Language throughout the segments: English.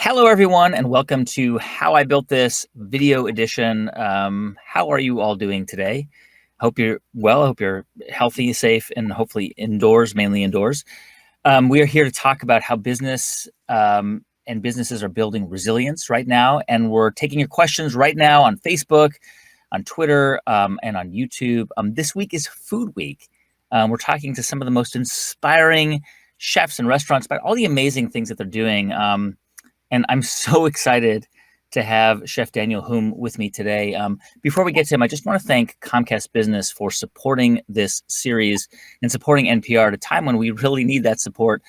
Hello, everyone, and welcome to How I Built This video edition. How are you all doing today? Hope you're well. I hope you're healthy, safe, and hopefully indoors, mainly indoors. We are here to talk about how business and businesses are building resilience right now. And we're taking your questions right now on Facebook, on Twitter, and on YouTube. This week is Food Week. We're talking to some of the most inspiring chefs and restaurants about all the amazing things that they're doing. And I'm so excited to have Chef Daniel Humm with me today. Before we get to him, I just want to thank Comcast Business for supporting this series and supporting NPR at a time when we really need that support.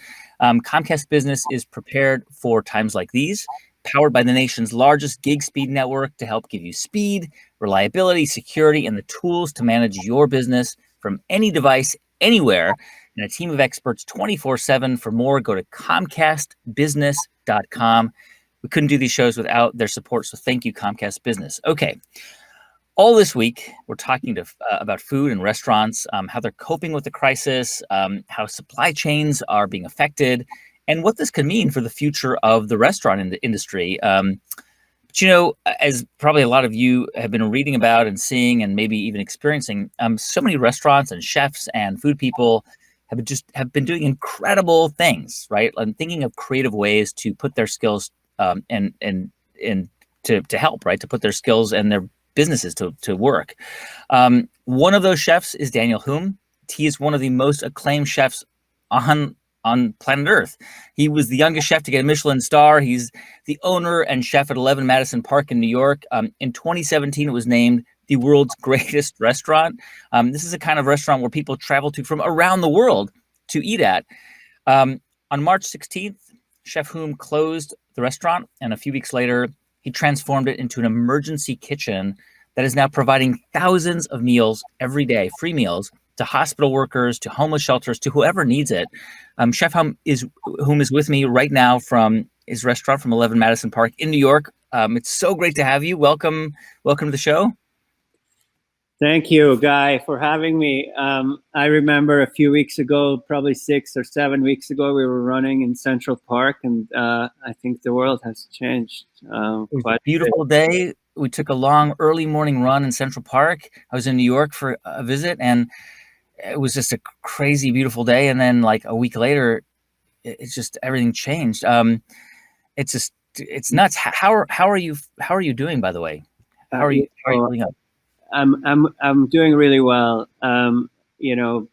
Comcast Business is prepared for times like these, powered by the nation's largest gig speed network to help give you speed, reliability, security, and the tools to manage your business from any device, anywhere, and a team of experts 24/7. For more, go to comcastbusiness.com. We couldn't do these shows without their support, so thank you, Comcast Business. Okay, all this week, we're talking about food and restaurants, how they're coping with the crisis, how supply chains are being affected, and what this could mean for the future of the restaurant industry. But, as probably a lot of you have been reading about and seeing and maybe even experiencing, so many restaurants and chefs and food people have been doing incredible things, right? I'm thinking of creative ways to put their skills and to help, right? To put their skills and their businesses to work. One of those chefs is Daniel Humm. He is one of the most acclaimed chefs on planet Earth. He was the youngest chef to get a Michelin star. He's the owner and chef at 11 Madison Park in New York. In 2017, it was named the world's greatest restaurant. This is a kind of restaurant where people travel to from around the world to eat at. On March 16th, Chef Humm closed the restaurant, and a few weeks later, he transformed it into an emergency kitchen that is now providing thousands of meals every day, free meals, to hospital workers, to homeless shelters, to whoever needs it. Chef Humm is with me right now from his restaurant from 11 Madison Park in New York. It's so great to have you. Welcome to the show. Thank you, Guy, for having me. I remember a few weeks ago, probably 6 or 7 weeks ago, we were running in Central Park, and I think the world has changed. It was a beautiful day. We took a long early morning run in Central Park. I was in New York for a visit, and it was just a crazy, beautiful day. And then like a week later, it's just everything changed. It's nuts. How are you doing, by the way? How are you holding up? I'm doing really well. It's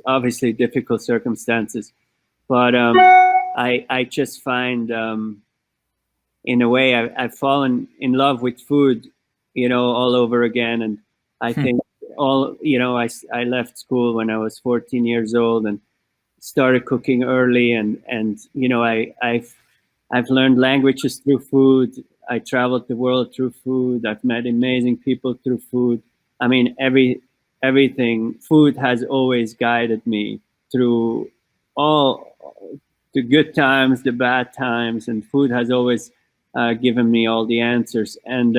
obviously difficult circumstances, but I just find in a way I've fallen in love with food, all over again. And I think I left school when I was 14 years old and started cooking early, and I've learned languages through food. I traveled the world through food. I've met amazing people through food. I mean, everything. Food has always guided me through all the good times, the bad times, and food has always given me all the answers. And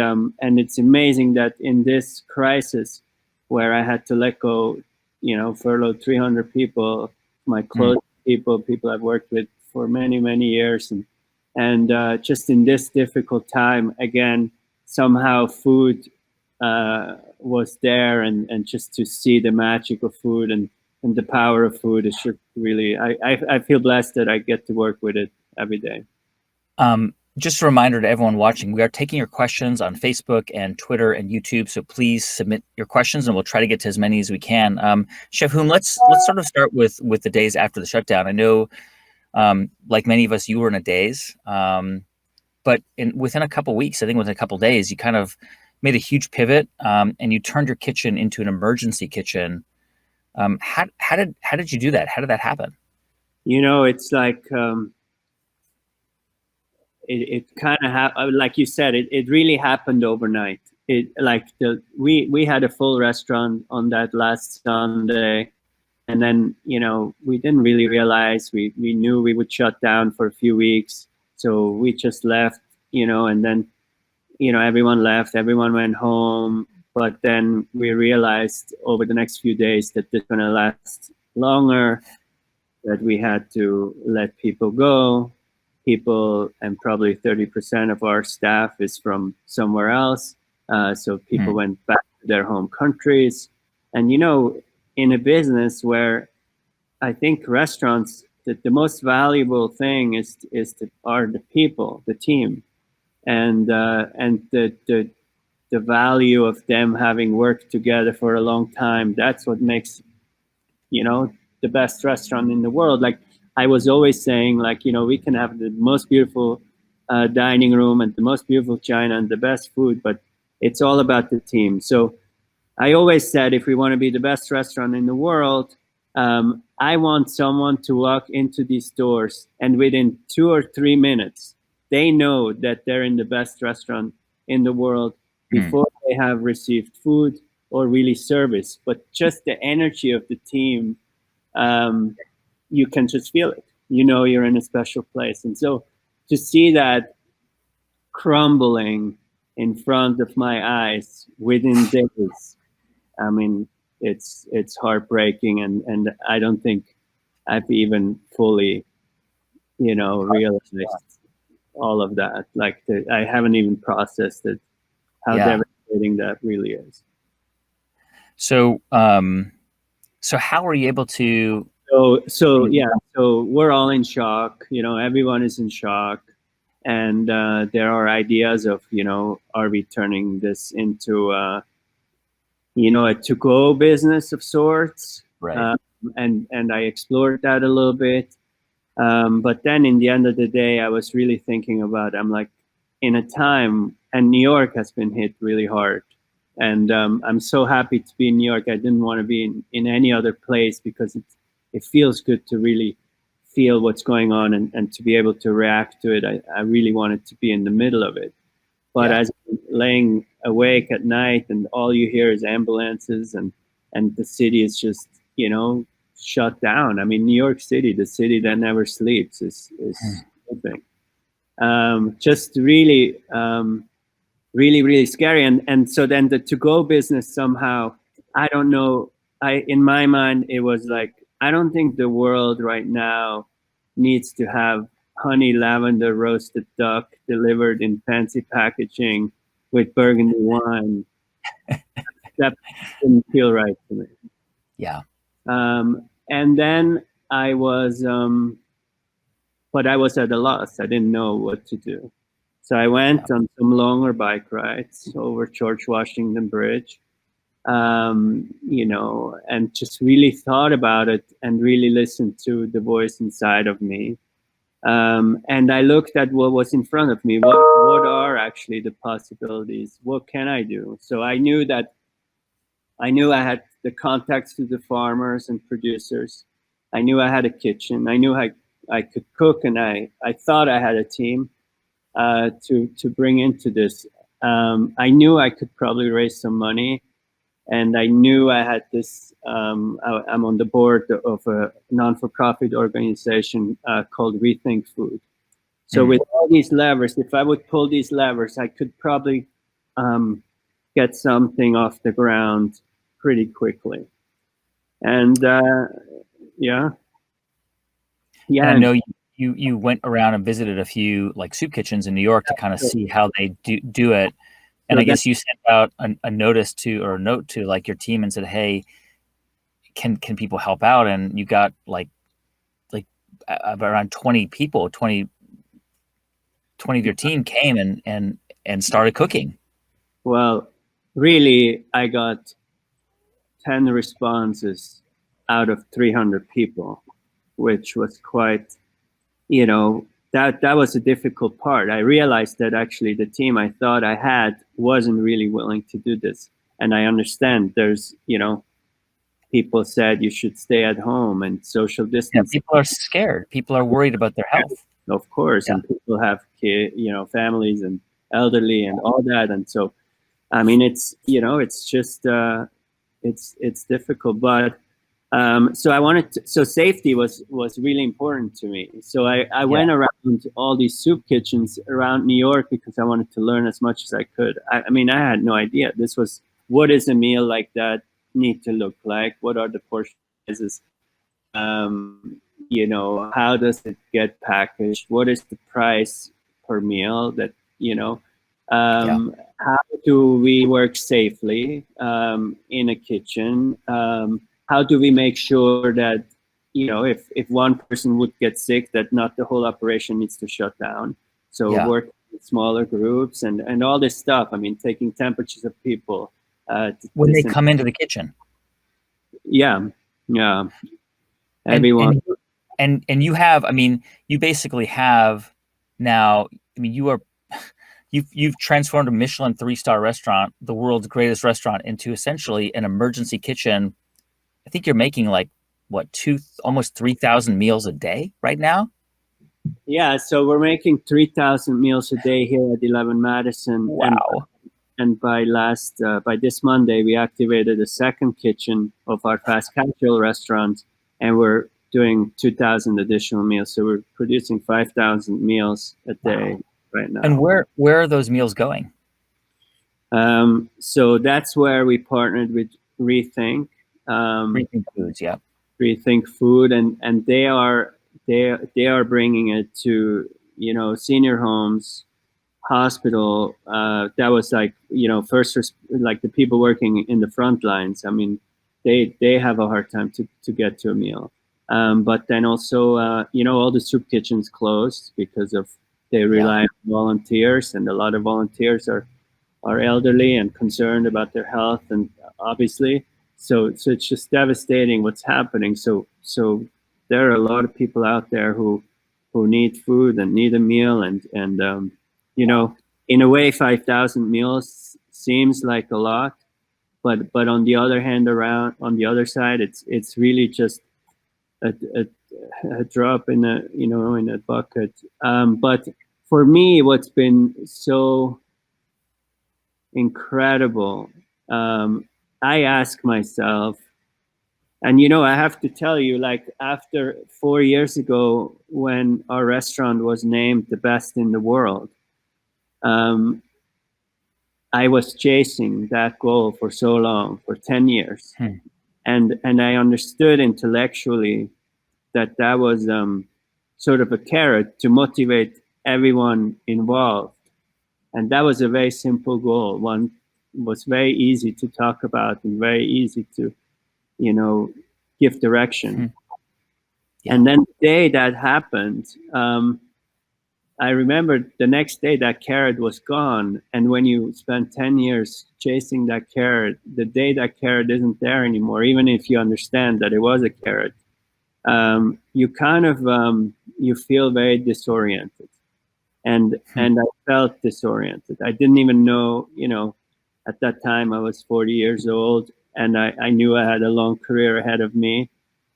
it's amazing that in this crisis, where I had to let go, furlough 300 people, my close people I've worked with for many, many years, and just in this difficult time, again, somehow food was there, and just to see the magic of food and the power of food is just really, I feel blessed that I get to work with it every day. Just a reminder to everyone watching, we are taking your questions on Facebook and Twitter and YouTube, so please submit your questions and we'll try to get to as many as we can. Chef Humm, let's sort of start with the days after the shutdown. I know, like many of us, you were in a daze, but within a couple weeks, I think within a couple days, you kind of made a huge pivot, and you turned your kitchen into an emergency kitchen. How did you do that? How did that happen? It's like it kind of happened, like you said, it really happened overnight. We had a full restaurant on that last Sunday. And then, we didn't really realize, we knew we would shut down for a few weeks. So we just left, and then, everyone left, everyone went home. But then we realized over the next few days that it's going to last longer, that we had to let people go. people, and probably 30% of our staff is from somewhere else. So people went back to their home countries. And, you know, in a business where I think restaurants, the most valuable thing are the people, the team, and the value of them having worked together for a long time. That's what makes, you know, the best restaurant in the world. Like I was always saying, like, you know, we can have the most beautiful dining room and the most beautiful china and the best food, but it's all about the team. So I always said, if we want to be the best restaurant in the world, I want someone to walk into these doors and within 2 or 3 minutes, they know that they're in the best restaurant in the world before they have received food or really service. But just the energy of the team, you can just feel it. You know, you're in a special place. And so to see that crumbling in front of my eyes within days, I mean, it's heartbreaking, and I don't think I've even fully, you know, realized all of that. Like I haven't even processed it, how devastating that really is. So, so how are you able to? So we're all in shock. You know, everyone is in shock, and there are ideas of, you know, are we turning this into you know, a to-go business of sorts, right? And I explored that a little bit, but then in the end of the day, I was really thinking about, I'm like, in a time, and New York has been hit really hard, and I'm so happy to be in New York. I didn't want to be in any other place because it feels good to really feel what's going on and to be able to react to it. I really wanted to be in the middle of it. But as I'm laying awake at night and all you hear is ambulances and the city is just, you know, shut down. I mean, New York City, the city that never sleeps, is sleeping. Just really, really scary. And so then the to-go business somehow, I don't know, in my mind, it was like, I don't think the world right now needs to have honey lavender roasted duck delivered in fancy packaging with burgundy wine. That didn't feel right to me. Yeah. And then I was, but I was at a loss. I didn't know what to do. So I went on some longer bike rides over George Washington Bridge, you know, and just really thought about it and really listened to the voice inside of me. And I looked at what was in front of me. What are actually the possibilities? What can I do? So I knew I had the contacts to the farmers and producers. I knew I had a kitchen. I knew I could cook, and I thought I had a team to bring into this. I knew I could probably raise some money. And I knew I had this, I'm on the board of a non-for-profit organization called Rethink Food. So with all these levers, if I would pull these levers, I could probably get something off the ground pretty quickly. And yeah. And I know you went around and visited a few like soup kitchens in New York to kind of see how they do it. And I guess you sent out a note to like your team and said, "Hey, can people help out?" And you got like around 20 people, 20 of your team came and started cooking. Well, really, I got 10 responses out of 300 people, which was quite, you know, that was a difficult part. I realized that actually the team I thought I had wasn't really willing to do this. And I understand there's, you know, people said you should stay at home and social distance. Yeah, people are scared. People are worried about their health. Of course. Yeah. And people have families and elderly and all that. And so, I mean, it's, you know, it's just, it's difficult, but so safety was really important to me. So I went around all these soup kitchens around New York because I wanted to learn as much as I could. I mean, I had no idea. What is a meal like that need to look like? What are the portion sizes? how does it get packaged? What is the price per meal that, how do we work safely in a kitchen? How do we make sure that, if one person would get sick, that not the whole operation needs to shut down? So work with smaller groups and all this stuff. I mean, taking temperatures of people. When they come into the kitchen. Yeah. Everyone. And you have, I mean, you basically have now, I mean, you've transformed a Michelin 3-star restaurant, the world's greatest restaurant, into essentially an emergency kitchen. I think you're making like almost 3,000 meals a day right now. Yeah, so we're making 3,000 meals a day here at 11 Madison. Wow. And by this Monday, we activated a second kitchen of our fast casual restaurant, and we're doing 2,000 additional meals. So we're producing 5,000 meals a day right now. And where are those meals going? So that's where we partnered with Rethink. Rethink Foods, yeah. Rethink Food, and they are bringing it to senior homes, hospital. That was like first, like the people working in the front lines. I mean, they have a hard time to get to a meal. But then also all the soup kitchens closed because they rely on volunteers, and a lot of volunteers are elderly and concerned about their health, and obviously. So it's just devastating what's happening. So there are a lot of people out there who need food and need a meal, and in a way, 5,000 meals seems like a lot, but on the other hand, on the other side, it's really just a drop in a bucket. But for me, what's been so incredible. I ask myself, and I have to tell you, like after 4 years ago, when our restaurant was named the best in the world, I was chasing that goal for so long, for 10 years. And I understood intellectually that was sort of a carrot to motivate everyone involved. And that was a very simple goal. One was very easy to talk about and very easy to, give direction. And then the day that happened, I remember the next day that carrot was gone. And when you spend 10 years chasing that carrot, the day that carrot isn't there anymore, even if you understand that it was a carrot, you kind of, you feel very disoriented. And I felt disoriented. I didn't even know, at that time I was 40 years old, and I knew I had a long career ahead of me.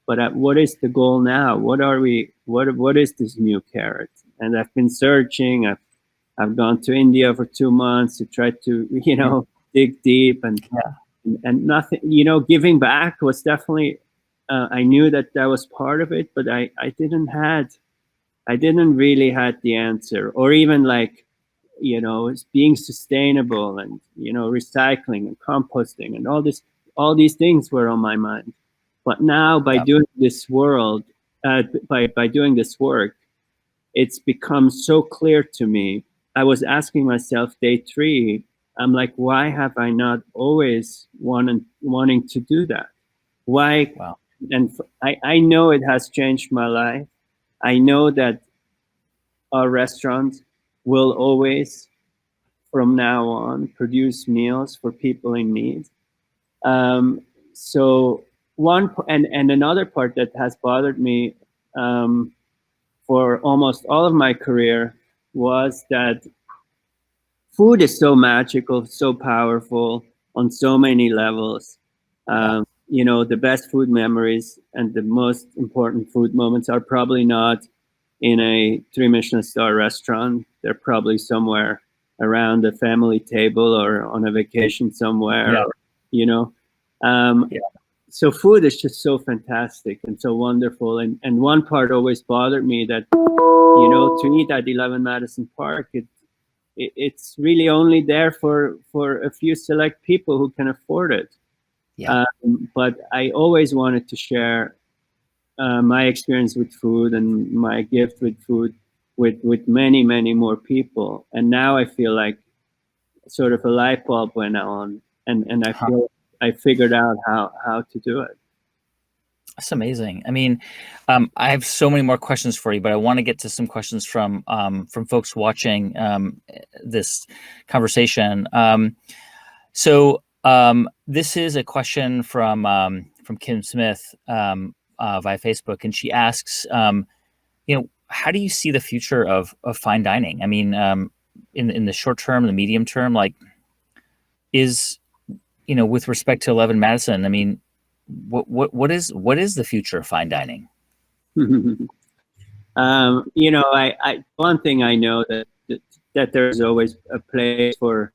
But what is the goal now? What is this new carrot? And I've been searching. I've gone to India for 2 months to try to, dig deep and nothing, giving back was definitely, I knew that was part of it, but I didn't really had the answer, or even like, being sustainable and, recycling and composting and all these things were on my mind. But now by doing this by doing this work, it's become so clear to me. I was asking myself day 3, I'm like, why have I not always wanting to do that? Why? Wow. And I know it has changed my life. I know that our restaurant will always, from now on, produce meals for people in need. So another part that has bothered me for almost all of my career was that food is so magical, so powerful on so many levels. The best food memories and the most important food moments are probably not in a 3 Michelin star restaurant. They're probably somewhere around a family table or on a vacation somewhere. So food is just so fantastic and so wonderful. And one part always bothered me that, to eat at 11 Madison Park, it's really only there for a few select people who can afford it. But I always wanted to share my experience with food and my gift with food with many more people, and now I feel like sort of a light bulb went on, and I Huh. feel I figured out how to do it. That's amazing. I mean, I have so many more questions for you, but I want to get to some questions from folks watching this conversation. This is a question from Kim Smith via Facebook, and she asks, how do you see the future of fine dining? I mean, in the short term, the medium term, like is with respect to 11 Madison, I mean, what is the future of fine dining? I one thing I know that there's always a place for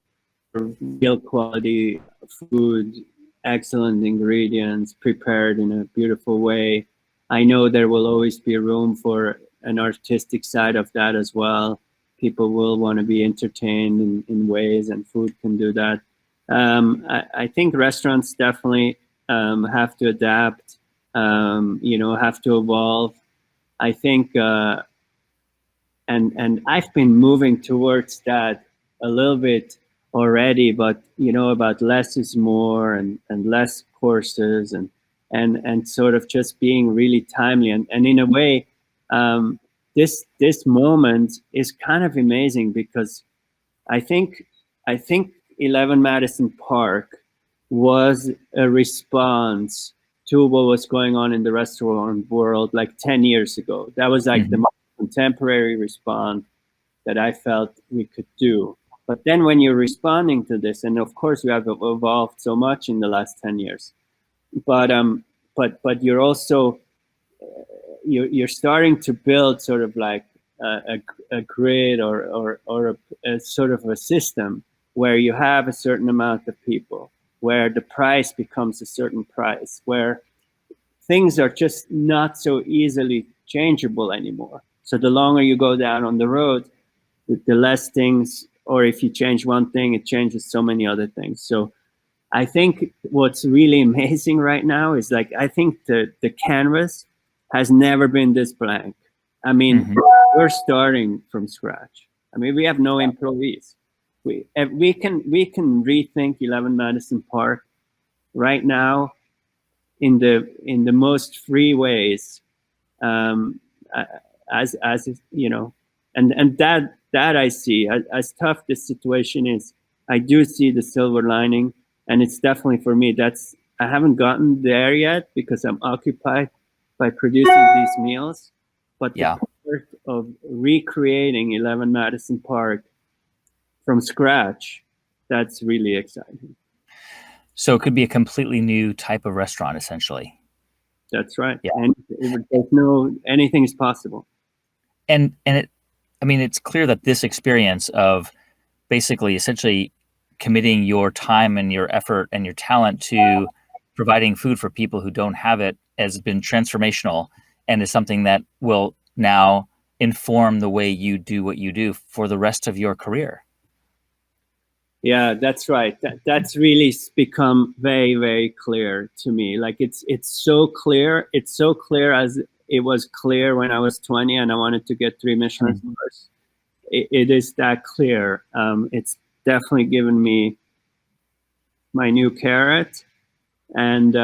real quality food, excellent ingredients prepared in a beautiful way. I know there will always be room for an artistic side of that as well. People will want to be entertained in ways, and food can do that. I think restaurants definitely have to adapt, have to evolve. I think, and I've been moving towards that a little bit already, but about less is more, and less courses, and sort of just being really timely, and in a way, this moment is kind of amazing, because I think 11 Madison Park was a response to what was going on in the restaurant world like 10 years ago. That was like the contemporary response that I felt we could do. But then when you're responding to this, and of course we have evolved so much in the last 10 years, but you're also you're starting to build sort of like a grid or a sort of a system where you have a certain amount of people, where the price becomes a certain price, where things are just not so easily changeable anymore. So the longer you go down on the road, the less things, or if you change one thing, it changes so many other things. So I think what's really amazing right now is, like, I think the canvas has never been this blank. I mean, we're starting from scratch. I mean, we have no employees. We can rethink 11 Madison Park right now in the most free ways, as and that I see, as tough this situation is, I do see the silver lining, and it's definitely, for me, I haven't gotten there yet because I'm occupied by producing these meals, but the part of recreating 11 Madison Park from scratch, that's really exciting. So it could be a completely new type of restaurant, essentially. That's right. Yeah. And there's anything is possible. And it's clear that this experience of basically essentially committing your time and your effort and your talent to providing food for people who don't have it has been transformational, and is something that will now inform the way you do what you do for the rest of your career. Yeah, that's right. That's really become very, very clear to me. Like it's so clear. It's so clear as it was clear when I was 20 and I wanted to get 3 Michelin stars. It is that clear. It's definitely given me my new carrot, and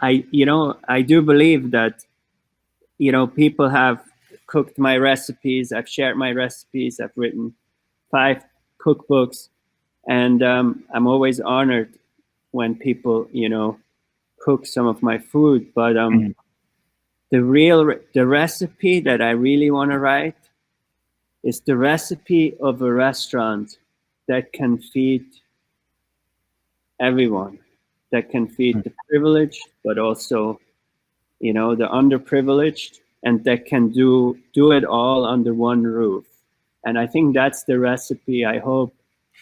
I do believe that people have cooked my recipes. I've shared my recipes. I've written 5 cookbooks. And I'm always honored when people, cook some of my food. But the recipe that I really want to write is the recipe of a restaurant that can feed everyone, that can feed the privileged, but also, the underprivileged, and that can do it all under one roof. And I think that's the recipe I hope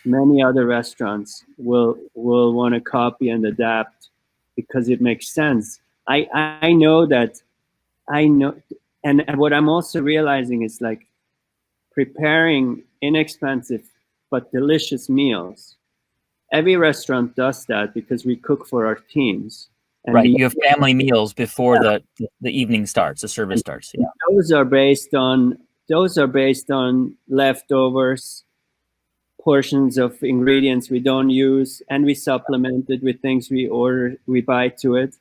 many other restaurants will want to copy and adapt, because it makes sense. I know, and what I'm also realizing is, like, preparing inexpensive but delicious meals. Every restaurant does that because we cook for our teams. And Right. You have family meals before the evening starts, the service starts. Yeah. those are based on leftovers, portions of ingredients we don't use, and we supplement it with things we buy to it.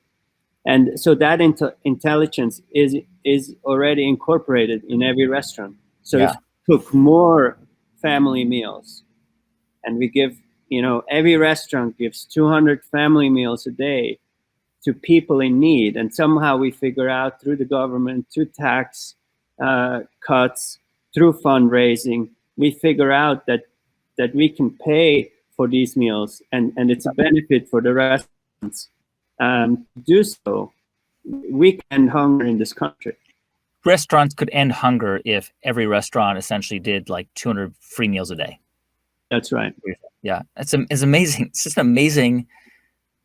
And so that intelligence is already incorporated in every restaurant. So if Yeah. we cook more family meals, and we give, every restaurant gives 200 family meals a day to people in need, and somehow we figure out through the government, through tax cuts, through fundraising, we figure out that we can pay for these meals, and it's a benefit for the restaurants to do so. We can end hunger in this country. Restaurants could end hunger if every restaurant essentially did like 200 free meals a day. That's right. Yeah, it's amazing. It's just amazing.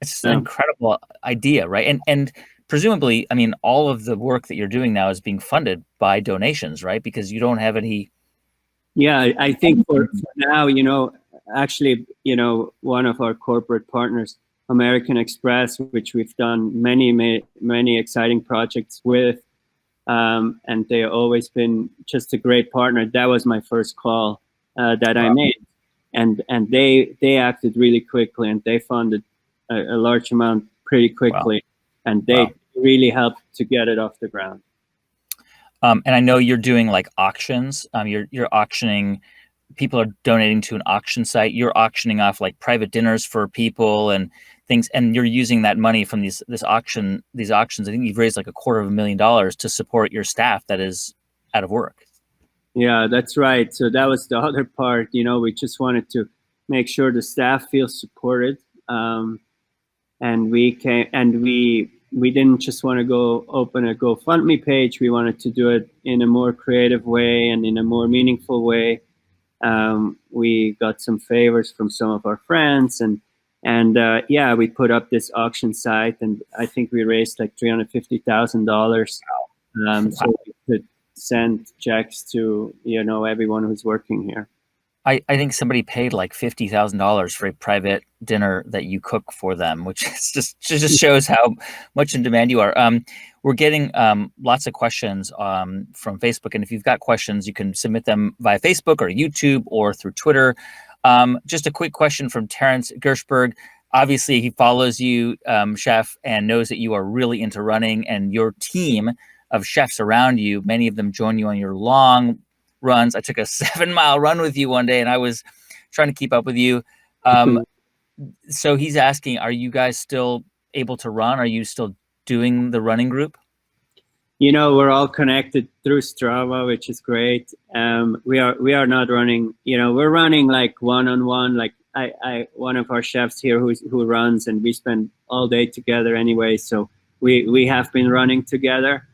It's just an incredible idea, right? And presumably, I mean, all of the work that you're doing now is being funded by donations, right? Because you don't have any. Yeah, I think for now, actually, one of our corporate partners, American Express, which we've done many exciting projects with, and they've always been just a great partner. That was my first call that I made, and they acted really quickly, and they funded a large amount pretty quickly, and they really helped to get it off the ground. And I know you're doing like auctions. You're auctioning. People are donating to an auction site. You're auctioning off like private dinners for people and things, and you're using that money from these auctions. I think you've raised like $250,000 to support your staff that is out of work. Yeah, that's right. So that was the other part. We just wanted to make sure the staff feels supported, and we didn't just want to go open a GoFundMe page. We wanted to do it in a more creative way and in a more meaningful way. We got some favors from some of our friends, and we put up this auction site, and I think we raised like $350,000. So we could send checks to everyone who's working here. I think somebody paid like $50,000 for a private dinner that you cook for them, which is just shows how much in demand you are. We're getting lots of questions from Facebook, and if you've got questions, you can submit them via Facebook or YouTube or through Twitter. Just a quick question from Terrence Gershberg. Obviously, he follows you, chef, and knows that you are really into running, and your team of chefs around you, many of them join you on your long runs. I took a 7-mile run with you one day, and I was trying to keep up with you. So he's asking, are you guys still able to run? Are you still doing the running group? We're all connected through Strava, which is great. We are not running, we're running like one-on-one, like one of our chefs here who runs, and we spend all day together anyway. So we have been running together.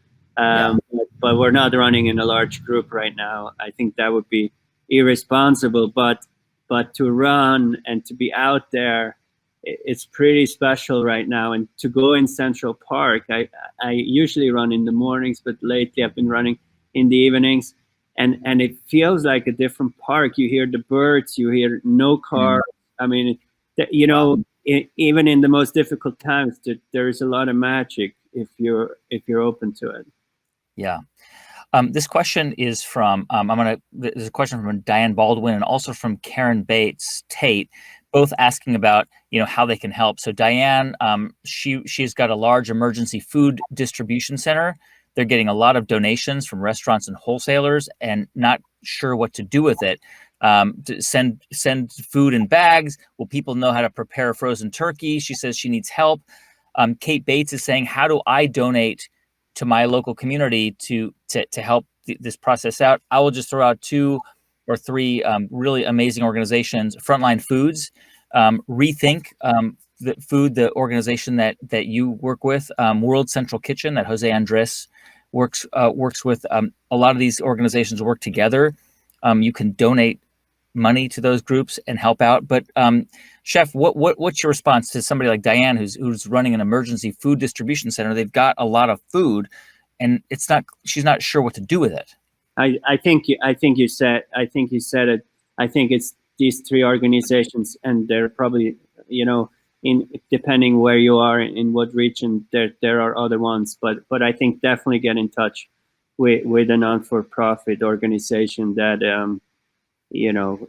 But we're not running in a large group right now. I think that would be irresponsible. But to run and to be out there, it's pretty special right now. And to go in Central Park, I usually run in the mornings, but lately I've been running in the evenings, and it feels like a different park. You hear the birds, you hear no cars. I mean, even in the most difficult times, there is a lot of magic if you're open to it. Yeah. This question is from, there's a question from Diane Baldwin and also from Karen Bates Tate, both asking about, how they can help. So Diane, she's got a large emergency food distribution center. They're getting a lot of donations from restaurants and wholesalers and not sure what to do with it. To send food in bags. Will people know how to prepare frozen turkey? She says she needs help. Kate Bates is saying, how do I donate to my local community to help this process out? I will just throw out 2 or 3 really amazing organizations. Frontline Foods, Rethink the organization that you work with, World Central Kitchen that Jose Andres works with. A lot of these organizations work together. You can donate money to those groups and help out. But chef, what's your response to somebody like Diane who's running an emergency food distribution center? They've got a lot of food, and she's not sure what to do with it. I think you said it. I think it's these 3 organizations, and they're probably in depending where you are in what region, there are other ones. But I think definitely get in touch with a non-for-profit organization that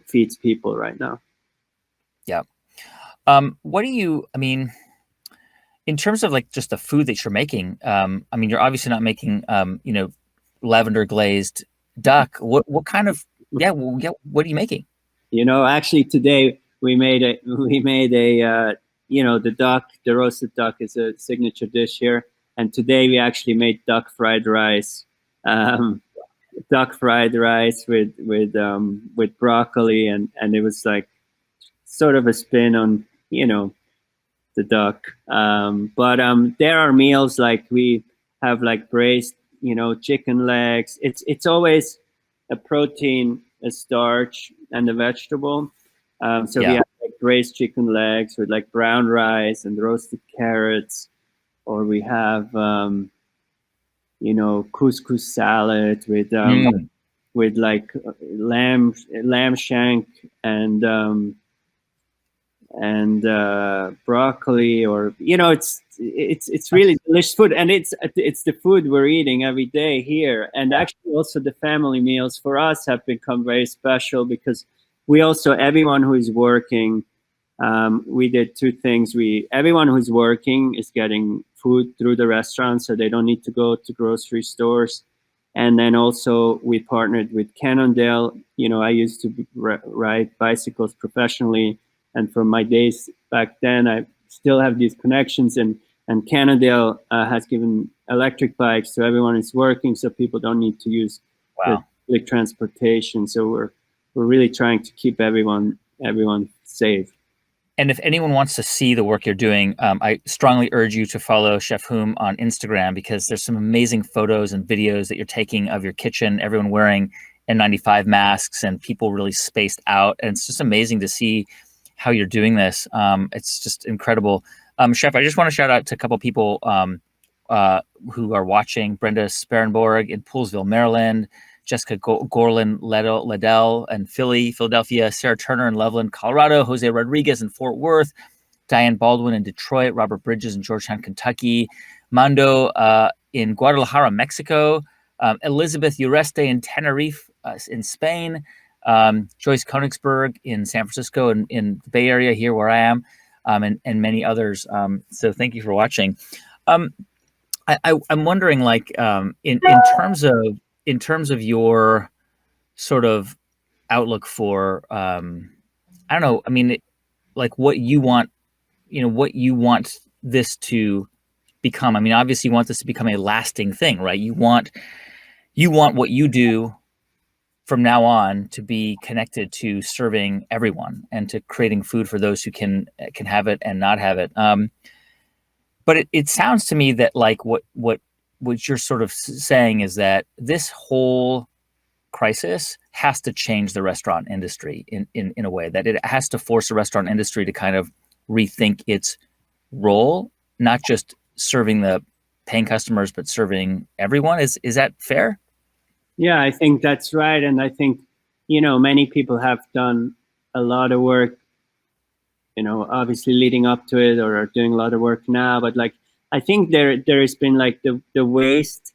feeds people right now. Yeah. What do you? I mean, in terms of like just the food that you're making, I mean, you're obviously not making, lavender glazed duck. What kind of? Yeah. Well, yeah. What are you making? Actually today we made a the roasted duck is a signature dish here, and today we actually made duck fried rice, um, duck fried rice with broccoli, and it was like sort of a spin on the duck. But there are meals like we have like braised, chicken legs. It's always a protein, a starch, and a vegetable. So we Yeah. have like braised chicken legs with like brown rice and roasted carrots, or we have couscous salad Mm. with like lamb shank and broccoli, or it's really delicious food, and it's the food we're eating every day here. And actually also the family meals for us have become very special because we also, everyone who is working, we did two things. Everyone who's working is getting food through the restaurant, so they don't need to go to grocery stores. And then also we partnered with Cannondale. I used to ride bicycles professionally, and from my days back then, I still have these connections. And Cannondale has given electric bikes to everyone who's working, so people don't need to use the Wow. public transportation. So we're really trying to keep everyone safe. And if anyone wants to see the work you're doing, I strongly urge you to follow Chef Humm on Instagram, because there's some amazing photos and videos that you're taking of your kitchen, everyone wearing N95 masks and people really spaced out. And it's just amazing to see how you're doing this. It's just incredible. Chef, I just want to shout out to a couple people who are watching. Brenda Sparenborg in Poolsville, Maryland. Jessica Gorlin Liddell in Philadelphia, Sarah Turner in Loveland, Colorado, Jose Rodriguez in Fort Worth, Diane Baldwin in Detroit, Robert Bridges in Georgetown, Kentucky, Mando in Guadalajara, Mexico, Elizabeth Ureste in Tenerife in Spain, Joyce Konigsberg in San Francisco, in the Bay Area here where I am, and many others. So thank you for watching. I'm wondering, like, in terms of your sort of outlook for, I don't know, I mean, like what you want, what you want this to become. I mean, obviously you want this to become a lasting thing, right? You want what you do from now on to be connected to serving everyone and to creating food for those who can have it and not have it. But it sounds to me that like what you're sort of saying is that this whole crisis has to change the restaurant industry in a way, that it has to force the restaurant industry to kind of rethink its role, not just serving the paying customers, but serving everyone. Is that fair? Yeah, I think that's right. And I think, many people have done a lot of work, obviously leading up to it, or are doing a lot of work now. But like, I think there has been like the waste,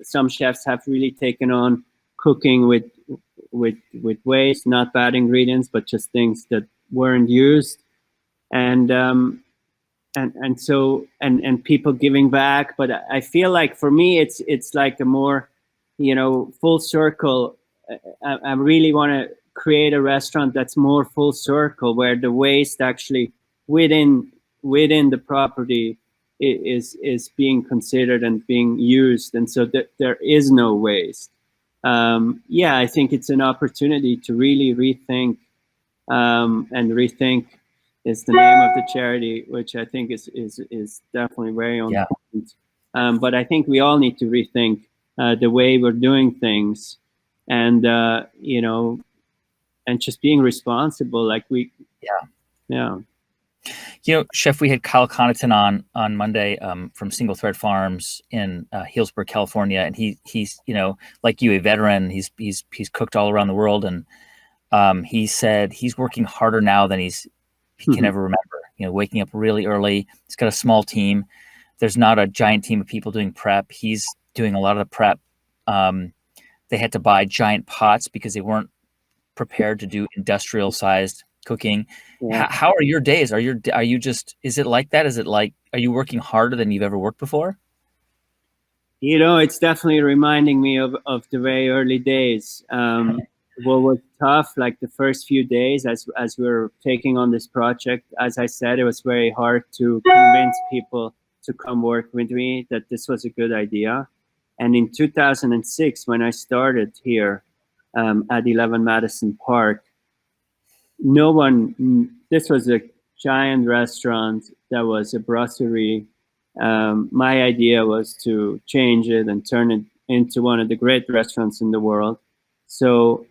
some chefs have really taken on cooking with waste, not bad ingredients, but just things that weren't used. And people giving back. But I feel like for me, it's like a more, full circle. I really want to create a restaurant that's more full circle, where the waste actually within the property is being considered and being used, and so that there is no waste. I think it's an opportunity to really rethink, and rethink is the name of the charity, which I think is definitely very important. But I think we all need to rethink the way we're doing things, and and just being responsible. Like yeah. Chef, we had Kyle Connaughton on Monday from Single Thread Farms in Healdsburg, California, and he's like you, a veteran. He's cooked all around the world, and he said he's working harder now than he can ever remember. waking up really early. He's got a small team. There's not a giant team of people doing prep. He's doing a lot of the prep. They had to buy giant pots because they weren't prepared to do industrial sized cooking. Yeah. How are your days? Are you just, is it like that? Is it like, are you working harder than you've ever worked before? It's definitely reminding me of the very early days. What was tough, like the first few days as we were taking on this project, as I said, it was very hard to convince people to come work with me, that this was a good idea. And in 2006, when I started here at 11 Madison Park, this was a giant restaurant that was a brasserie. My idea was to change it and turn it into one of the great restaurants in the world. So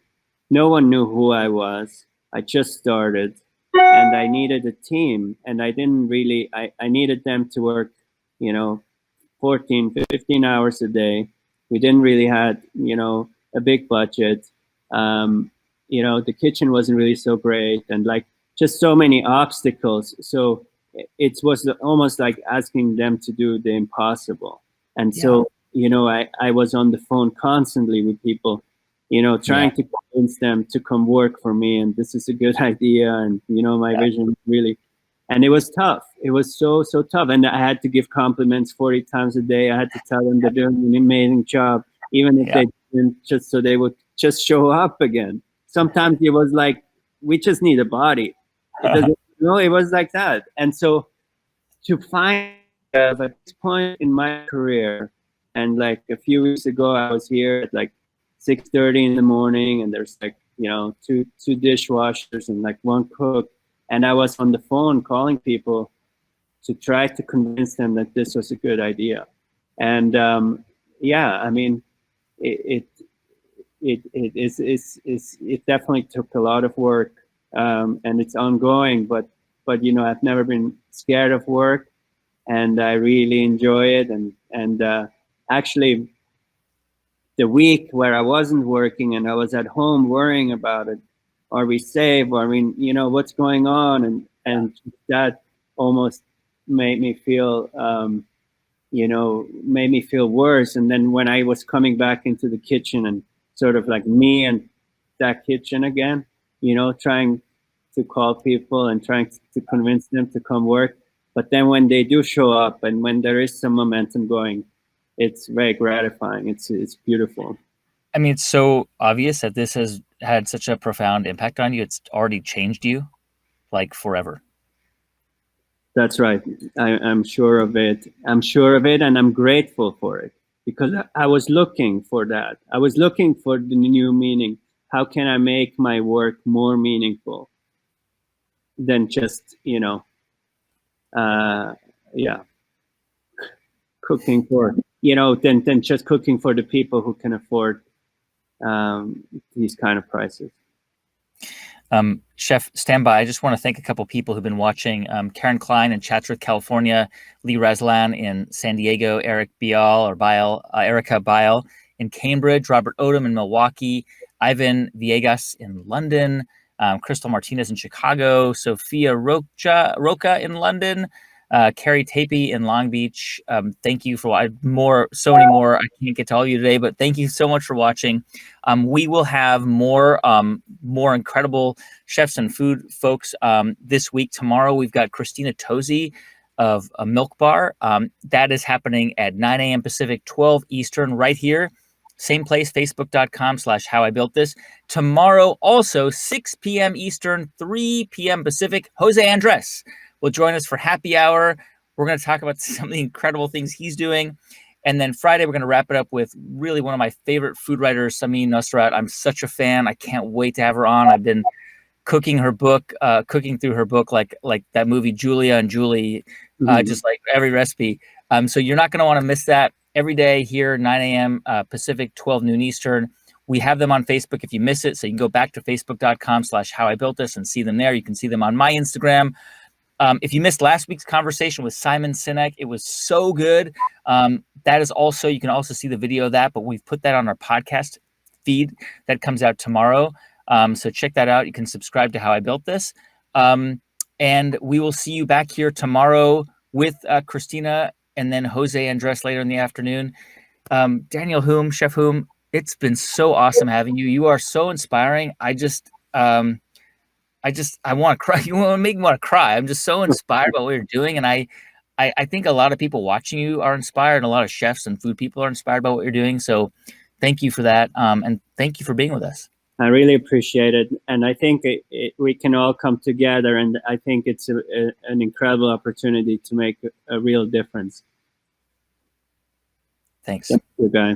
no one knew who I was. I just started and I needed a team, and I didn't really, I needed them to work, 14, 15 hours a day. We didn't really had, a big budget. The kitchen wasn't really so great, and like just so many obstacles. So it was almost like asking them to do the impossible. And so, I was on the phone constantly with people, trying to convince them to come work for me. And this is a good idea. And, my vision really, and it was tough. It was so, so tough. And I had to give compliments 40 times a day. I had to tell them they're doing an amazing job, even if they didn't, just so they would just show up again. Sometimes it was like, we just need a body. It was like that. And so to find at this point in my career, and like a few weeks ago, I was here at like 6:30 in the morning, and there's like, two dishwashers and like one cook. And I was on the phone calling people to try to convince them that this was a good idea. And I mean, it definitely took a lot of work, and it's ongoing, but I've never been scared of work, and I really enjoy it. And actually, the week where I wasn't working and I was at home worrying about it, are we safe? Or, I mean, what's going on? And that almost made me feel, worse. And then when I was coming back into the kitchen, and sort of like me and that kitchen again, trying to call people and trying to convince them to come work. But then when they do show up and when there is some momentum going, it's very gratifying. It's beautiful. I mean, it's so obvious that this has had such a profound impact on you. It's already changed you like forever. That's right. I'm sure of it. I'm sure of it, and I'm grateful for it, because I was looking for that. I was looking for the new meaning. How can I make my work more meaningful than just, cooking for, than just cooking for the people who can afford these kind of prices. Chef, stand by. I just want to thank a couple people who've been watching. Karen Klein in Chatsworth, California, Lee Raslan in San Diego, Erica Bial in Cambridge, Robert Odom in Milwaukee, Ivan Viegas in London, Crystal Martinez in Chicago, Sophia Roca in London, Carrie Tapey in Long Beach. Thank you for so many more. I can't get to all of you today, but thank you so much for watching. We will have more incredible chefs and food folks this week. Tomorrow, we've got Christina Tosi of a Milk Bar. That is happening at 9 a.m. Pacific, 12 Eastern, right here. Same place, facebook.com/howibuiltthis. Tomorrow, also 6 p.m. Eastern, 3 p.m. Pacific, Jose Andres will join us for happy hour. We're going to talk about some of the incredible things he's doing. And then Friday, we're going to wrap it up with really one of my favorite food writers, Samin Nosrat. I'm such a fan. I can't wait to have her on. I've been cooking through her book like that movie Julia and Julie, just like every recipe. So you're not going to want to miss that. Every day here, 9 a.m. Pacific, 12 noon Eastern. We have them on Facebook if you miss it. So you can go back to facebook.com/howibuiltthis and see them there. You can see them on my Instagram. If you missed last week's conversation with Simon Sinek, it was so good. That is also, you can also see the video of that, but we've put that on our podcast feed that comes out tomorrow. So check that out. You can subscribe to How I Built This. And we will see you back here tomorrow with Christina and then Jose Andres later in the afternoon. Daniel Humm, Chef Humm, it's been so awesome having you. You are so inspiring. I want to cry. You want to make me want to cry. I'm just so inspired by what you're doing. And I think a lot of people watching you are inspired, and a lot of chefs and food people are inspired by what you're doing. So thank you for that. And thank you for being with us. I really appreciate it. And I think we can all come together. And I think it's an incredible opportunity to make a real difference. Thanks. Thank you, Guy.